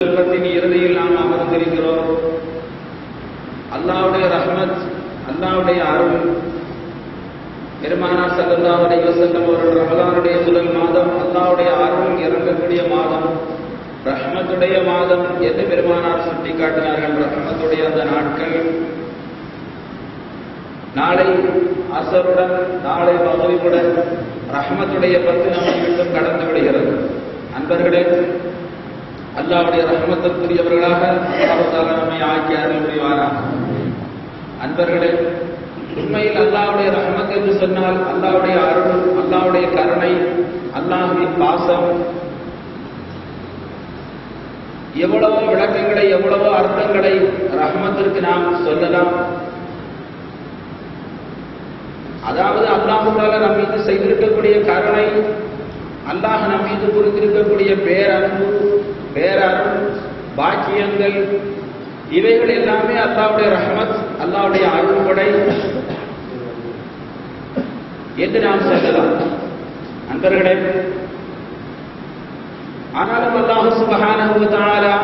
செல்வத்தின் இறுதியில் நாம் அமர்ந்திருக்கிறோம். அல்லாஹ்வுடைய ரஹ்மத், அல்லாஹ்வுடைய அருள், பெருமானார் ஸல்லல்லாஹு அலைஹி வஸல்லம் அவர்கள் ரமலானுடைய முதல் மாதம் அல்லாஹ்வுடைய அருள் இறங்கக்கூடிய மாதம், ரஹ்மத்துடைய மாதம் என்று பெருமானார் சுட்டி காட்டினார்கள். ரஹ்மத்துடைய அந்த நாட்கள் நாளை அசருடன் நாளை மகரிபுடன் ரஹ்மத்துடைய 10 நம்மை விட்டும் கடந்து விடுகிறது. அன்பர்களே, அல்லாஹ்வுடைய ரஹ்மத்துக்குரியவர்களாக அல்லாஹ் தஆலா நம்மை ஆக்கி அருள் புரிவாராக. அன்பர்களே, உண்மையில் அல்லாஹ்வுடைய ரஹ்மத் என்று சொன்னால் அல்லாஹ்வுடைய அருள், அல்லாஹ்வுடைய கருணை, அல்லாஹ்வின் பாசம், எவ்வளவோ விளக்கங்களை, எவ்வளவோ அர்த்தங்களை ரஹ்மத்திற்கு நாம் சொல்லலாம். அதாவது அல்லாஹ் தஆலா நம் மீது செய்திருக்கக்கூடிய கருணை, அல்லாஹ் நம் மீது புரிந்திருக்கக்கூடிய பேரன்பு, பேரருள், பாக்கியங்கள், இவைகள் எல்லாமே அல்லாஹ்வுடைய ரஹ்மத், அல்லாஹ்வுடைய அருள்கொடை என்று நாம் சொல்லலாம். அன்பர்களே, ஆனாலும் அல்லாஹ் சுப்ஹானஹு வ தஆலா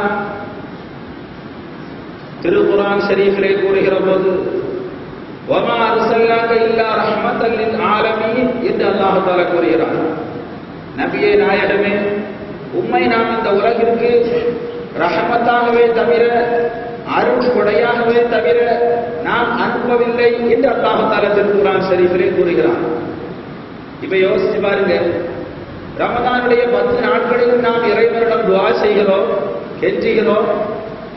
திருக்குர்ஆன் ஷரீஃபிலே கூறுகிற போது வமா அர்ஸல்னாக இல்லா ரஹ்மத்தல் லில் ஆலமீன் என்று அல்லாஹ் தஆலா கூறுகிறார். நபியே நாயகமே, உம்மை நாம் இந்த உலகிற்கு ரஹமத்தாகவே தவிர, அருள் கொடையாகவே தவிர நாம் அனுப்பவில்லை என்று அல்லாஹ் தஆலா திருக்குர்ஆன் ஷரீஃபிலே கூறுகிறார். இப்ப யோசிச்சு பாருங்க, ரமதானுடைய 10 நாட்களிலும் நாம் இறைவனிடம் துஆ செய்கிறோம், கெஞ்சுகிறோம்,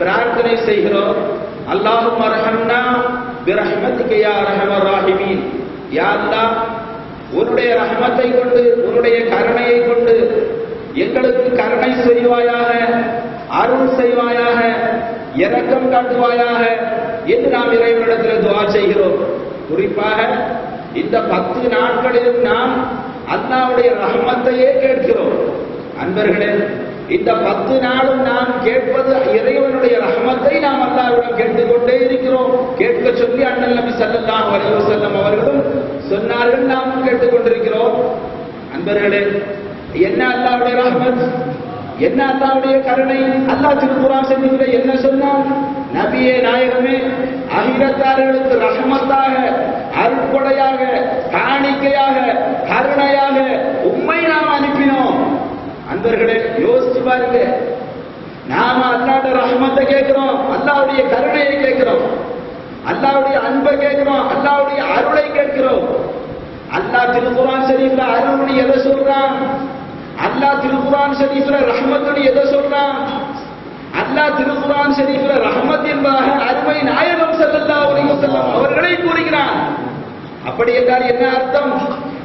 பிரார்த்தனை செய்கிறோம். அல்லாஹும்ம அர்ஹம்னா பிரஹ்மத்திக யா அர்ஹமர் ராஹிமீன். யா அல்லாஹ், உன்னுடைய ரஹ்மத்தை கொண்டு, உன்னுடைய கருணையை கொண்டு எங்களுக்கு கருணை செய்வாயாக, அருள் செய்வாயாக, இரக்கம் காட்டுவாயாக என்று நாம் இறைவனிடத்தில் துஆ செய்கிறோம். குறிப்பாக இந்த 10 நாட்களிலும் நாம் அல்லாஹ்வுடைய ரஹ்மத்தையே கேட்கிறோம். அன்பர்களே, இந்த 10 நாளும் நாம் கேட்பது இறைவனுடைய ரஹ்மத்தை நாம் அல்லாஹ்விடம் கேட்டுக்கொண்டே இருக்கிறோம். கேட்க சொல்லி அண்ணல் நபி ஸல்லல்லாஹு அலைஹி வஸல்லம் அவர்களும் சொன்னார்கள், நாமும் கேட்டுக்கொண்டிருக்கிறோம். அன்பர்களே, என்ன அல்லாஹ்வுடைய ரஹ்மத், என்ன அல்லாஹ்வுடைய கருணை? அல்லாஹ் திருக்குர்ஆன் ஷரீஃபிலே என்ன சொன்னான்? நபியே நாயகமே, அகிலத்தார்களுக்கு ரஹ்மத்தாக, அருட்கொடையாக, காணிக்கையாக, கருணையாக உம்மை நாம் அனுப்பினோம். அன்பர்களே, யோசிச்சு பாருங்க, நாம அல்லாஹ்வுடைய ரஹ்மத்தை கேட்கிறோம், அல்லாஹ்வுடைய கருணையை கேட்கிறோம், அல்லாஹ்வுடைய அன்பை கேட்கிறோம், அல்லாஹ்வுடைய அருளை கேட்கிறோம். அல்லாஹ் திருக்குர்ஆன் ஷரீஃப்ல அருள்னு எதை சொல்றான்? அல்லாஹ் திருக்குர்ஆன் ஷரீஃப்ல ரஹ்மத்னு எதை சொல்றான்? அல்லாஹ் திருக்குர்ஆன் ஷரீஃப்ல ரஹ்மத் என்பதாக அருமை நாயகம் ஸல்லல்லாஹு அலைஹி வஸல்லம் அவர்களை கூறுகிறான். அப்படி என்றால் என்ன அர்த்தம்?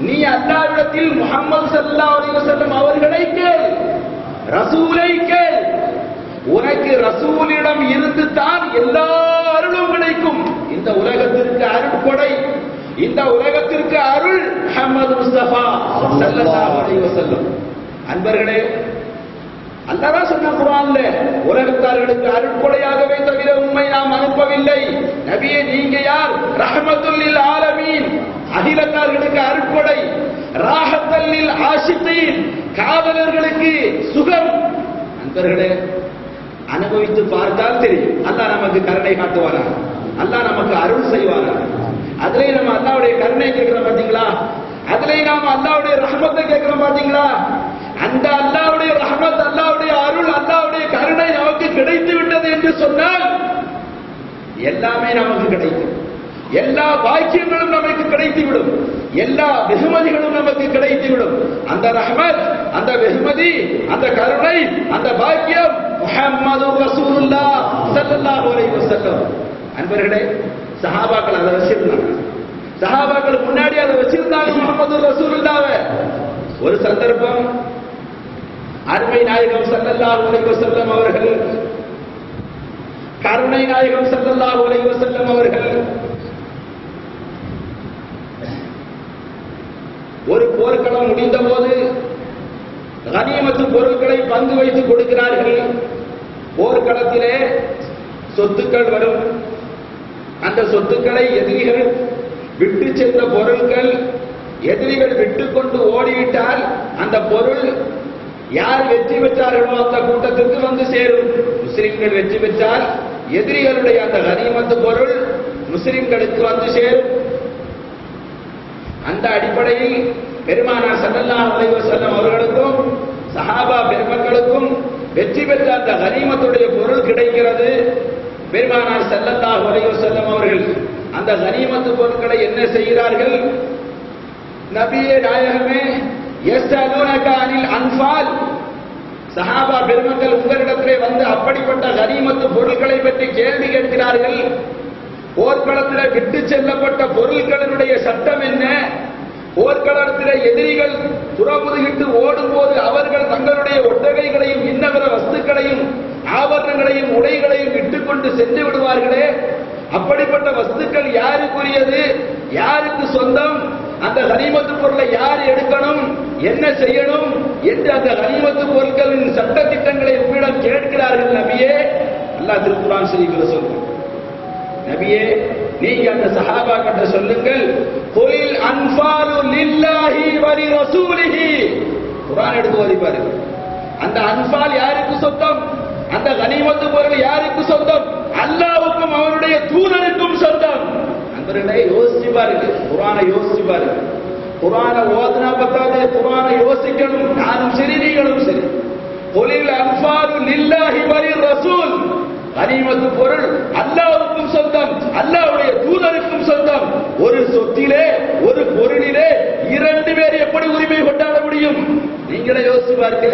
நீ அல்லாஹ்விடத்தில் முஹம்மது ஸல்லல்லாஹு அலைஹி வஸல்லம் அவர்களை கேள், ரசூலை கேள். உனக்கு ரசூலிடம் இருந்து தான் எல்லா அருளும் கிடைக்கும். இந்த உலகத்திற்கு அருட்கொடை, இந்த உலகத்திற்கு அருள் முஹம்மது முஸ்தபா ஸல்லல்லாஹு அலைஹி வஸல்லம். அன்பர்களே, அல்லாஹ் சொன்ன குர்ஆன்ல உலகத்தார்களுக்கு அருட்கொடையாகவே தவிர உம்மை நாம் அனுப்பவில்லை. நபியே, நீங்க யார்? ரஹ்மத்துல் லில் ஆலமீன், அகிலத்தார்களுக்கு அருட்கொடை, ராஹத்தல் லில் ஆஷிகீன், காதலர்களுக்கு சுகம். அன்பர்களே, அனுபவித்து பார்த்தால் தெரியும், அல்லாஹ் நமக்கு கருணை காட்டுவாரா, அல்லாஹ் நமக்கு அருள் செய்வாரா. அதிலே நம்ம அல்லாஹ்வுடைய கருணை கேட்கிறோம் பாத்தீங்களா? அதிலே நாம் அல்லாஹ்வுடைய ரஹ்மத்தை கேட்கிறோம் பாத்தீங்களா? அந்த அல்லாஹ்வுடைய ரஹ்மத், அல்லாஹ்வுடைய அருள், அல்லாஹ்வுடைய கருணை நமக்கு கிடைத்து விட்டது என்று சொன்னால் எல்லாமே நமக்கு கிடைக்கும். எல்லா பாக்கியங்களும் நமக்கு கிடைத்துவிடும், எல்லா வெகுமதிகளும் நமக்கு கிடைத்துவிடும். அந்த ரஹ்மத், அந்த வெகுமதி, அந்த கருணை, அந்த பாக்கியம் முஹம்மது ரசூலுல்லாஹ் ஸல்லல்லாஹு அலைஹி வஸல்லம். அன்பர்களே, சஹாபாக்கள் அதை வச்சிருந்தாங்க. சஹாபாக்கள் முன்னாடி அதை வச்சிருந்தாங்க, முஹம்மது ரசூலுல்லாஹ்வை. ஒரு சந்தர்ப்பம் அருமை நாயகம் ஸல்லல்லாஹு அலைஹி வஸல்லம் அவர்கள், கருணை நாயகம் ஸல்லல்லாஹு அலைஹி வஸல்லம் அவர்கள் ஒரு போர்க்களம் முடிந்த போது கனிமத்து பொருட்களை பங்கு வைத்து கொடுக்கிறார்கள். போர்க்களத்திலே சொத்துக்கள் வரும். அந்த சொத்துக்களை எதிரிகள் விட்டு சென்ற பொருட்கள் எதிரிகள் விட்டுக்கொண்டு ஓடிவிட்டால் அந்த பொருள் யார் வெற்றி பெற்றார்களோ அந்த கூட்டத்திற்கு வந்து சேரும். முஸ்லிம்கள் வெற்றி பெற்றால் எதிரிகளுடைய அந்த கனிமத்து பொருள் முஸ்லிம்களுக்கு வந்து சேரும். அந்த அடிப்படையில் பெருமானார் ஸல்லல்லாஹு அலைஹி வஸல்லம் அவர்களுக்கும் சஹாபா பெருமக்களுக்கும் வெற்றி பெற்ற அந்த கனிமத்துடைய பொருள் கிடைக்கிறது. பெருமானார் ஸல்லல்லாஹு அலைஹி வஸல்லம் அவர்கள் அந்த கனிமத்து பொருட்களை என்ன செய்கிறார்கள்? நபியே நாயகமே, யஸ்அலூனக அனில் அன்ஃபால், சஹாபா பெருமக்கள் உங்களிடத்திலே வந்து அப்படிப்பட்ட கனிமத்து பொருட்களை பற்றி கேள்வி கேட்கிறார்கள். போர்க்களத்தில் விட்டு செல்லப்பட்ட பொருட்களினுடைய சட்டம் என்ன? போர்க்களத்தில் எதிரிகள் துறமுதுகிட்டு ஓடும் போது அவர்கள் தங்களுடைய ஒட்டகைகளையும் இன்னவர வஸ்துக்களையும் ஆபரணங்களையும் உடைகளையும் விட்டுக்கொண்டு சென்று விடுவார்களே, அப்படிப்பட்ட வஸ்துக்கள் யாருக்குரியது, யாருக்கு சொந்தம், அந்த கனிமத்து பொருளை யார் எடுக்கணும், என்ன செய்யணும் என்று அந்த கனிமத்து பொருட்களின் சட்ட திட்டங்களை உங்களிடம் கேட்கிறார்கள். நபியே, அல்லாஹ் திருக்குர்ஆன் ஷரீஃப்ல சொல்றான், நபியே நீங்க அந்த சஹாபா கிட்ட சொல்லுங்கள், குல் அன்ஃபாலு லில்லாஹி வ லிரசூலிஹி. குர்ஆன் எடுத்து ஓதி பாருங்க. அந்த அன்ஃபால் யாருக்கு சொந்தம், அந்த கனிமத்து பொருள் யாருக்கு சொந்தம்? அல்லாஹ்வுக்கும் அவருடைய தூதருக்கும் சொந்தம். நண்பர்களே, யோசிச்சு பாருங்க, குர்ஆனை யோசிச்சு பாருங்க. குர்ஆனை ஓதுனா பத்தாது, குர்ஆனை யோசிக்கணும். நானும் சரி, நீங்களும் சரி. குல் அன்ஃபாலு லில்லாஹி வ லிரசூல், கனிமத்து பொருள் அல்லாஹ்வுக்கும் சொந்தம், அல்லாஹ்வுடைய தூதருக்கும் சொந்தம். ஒரு சொத்திலே, ஒரு பொருளிலே இரண்டு பேர் எப்படி உரிமை கொண்டாட முடியும்? நீங்களே யோசிச்சு பாருங்க.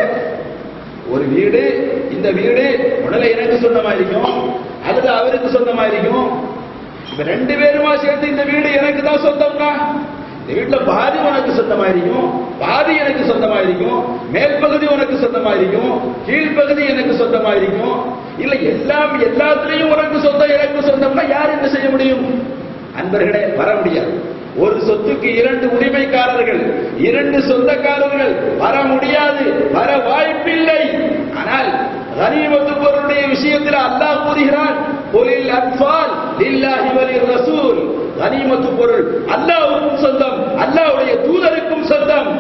ஒரு வீடு, இந்த வீடு உடனே எனக்கு சொந்தமா இருக்கும் அல்லது அவருக்கு சொந்தமா இருக்கும். இப்ப ரெண்டு பேருமா சேர்த்து இந்த வீடு எனக்கு தான் சொந்தம்னா, இந்த வீட்டுல பாதி உனக்கு சொந்தமா இருக்கும், பாதி எனக்கு சொந்தமா இருக்கும், மேல் பகுதி உனக்கு சொந்தமா இருக்கும், கீழ்ப்பகுதி எனக்கு சொந்தமா இருக்கும். இல்ல எல்லாம் எல்லாத்திலையும் உனக்கு சொந்தம் எனக்கு சொந்தம்னா யார் என்ன செய்ய முடியும்? அன்பர்களே, வர முடியாது. ஒரு சொத்துக்கு இரண்டு உரிமைக்காரர்கள், இரண்டு சொந்தக்காரர்கள் வர முடியாது, வர வாய்ப்பில்லை. ஆனால் கனிமத்து பொருளுடைய விஷயத்தில் அல்லாஹ் கூறுகிறான், குலில் அன்ஃபால் லில்லாஹி வ லிர்ரசூல், கனிமத்து பொருள் அல்லாஹ்வுக்கும் சொந்தம், அல்லாஹ்வுடைய தூதருக்கும் சொந்தம்.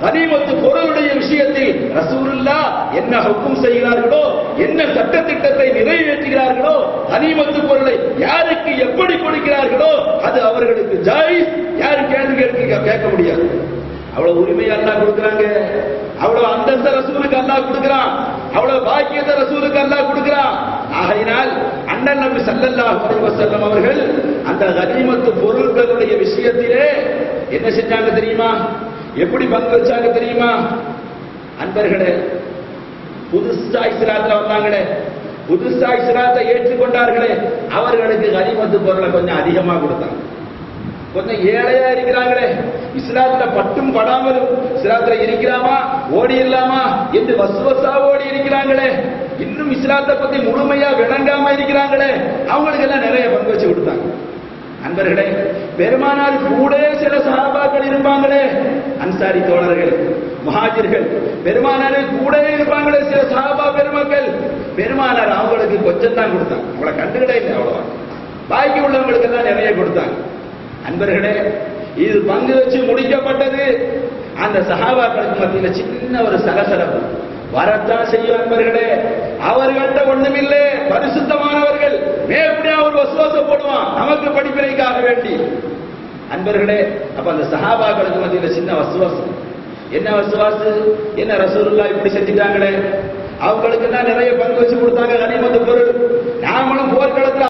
கனிமத்து பொருளுடைய விஷயத்தில் ரசூலுல்லாஹ் என்ன ஹுக்கும் செய்கிறார்களோ, என்ன சட்ட திட்டத்தை நிறைவேற்றுகிறார்களோ, கனிமத்து பொருளை யாருக்கு எப்படி கொடுக்கிறார்களோ அது அவர்களுக்கு ஜாயிஸ். யாரும் கேள்வி கேட்க முடியாது. அவ்வளவு உரிமை அல்லாஹ் கொடுக்கிறாங்க, அவ்வளவு அந்தஸ்த ரசூலுக்கு அல்லாஹ் கொடுக்கிறான், அவ்வளவு பாக்கியத்தை ரசூலுக்கு அல்லாஹ் கொடுக்கிறான். ஆகையினால் அண்ணன் நபி ஸல்லல்லாஹு அலைஹி வஸல்லம் அவர்கள் அந்த கனிமத்து பொருட்களுடைய விஷயத்திலே என்ன செஞ்சாங்க தெரியுமா? எப்படி பங்கு வச்சாங்க தெரியுமா? அன்பர்களே, புதுசா இஸ்லாத்துல வந்தாங்களே, புதுசா இஸ்லாத்தை ஏற்றுக்கொண்டார்களே, அவர்களுக்கு கனிமத்து பொருளை கொஞ்சம் அதிகமா கொடுத்தாங்க. கொஞ்சம் ஏழையா இருக்கிறாங்களே, இஸ்லாத்துல பட்டும் படாமலும் இஸ்லாத்துல இருக்கிறாமா ஓடி இல்லாமா என்று வசுவசா ஓடி இருக்கிறாங்களே, இன்னும் இஸ்லாத்தை பத்தி முழுமையா விளங்காம இருக்கிறாங்களே, அவங்களுக்கு எல்லாம் நிறைய பங்கு வச்சு கொடுத்தாங்க. அன்பர்களே, பெருமானார் கூட சில சஹாபாக்கள் இருப்பாங்களே, அன்சாரி தோழர்கள், முஹாஜிர்கள், பெருமானார் கூட இருப்பாங்களே சில சஹாபா பெருமக்கள், பெருமானார் அவங்களுக்கு கொஞ்சம் தான் கொடுத்தாங்க, அவங்கள கண்டுகிட்டே இல்லை, அவ்வளவுதான். பாக்கி உள்ளவங்களுக்கு எல்லாம் நிறைய கொடுத்தாங்க. அன்பர்களே, இது பங்கு வச்சு முடிக்கப்பட்டது. அந்த சஹாபாக்களுக்கு மத்தியில சின்ன ஒரு சலசலப்பு வரத்தான் செய்யும். அன்பர்களே, அவர்கள்ட்ட ஒண்ணுமில்லை, பரிசுத்தமானவர்கள், மேற்படியா ஒரு வசுவாசம் போடுவான் நமக்கு படிப்பினைக்காக வேண்டி. அன்பர்களே, அப்ப அந்த சஹாபாக்களுக்கு மத்தியில சின்ன வசுவாசம். என்ன வசுவாசு? என்ன ரசூலுல்லாஹ் இப்படி செஞ்சுட்டாங்களே, அவங்களுக்கு தான் நிறைய பங்கு வச்சு கொடுத்தாங்க கனிமத்து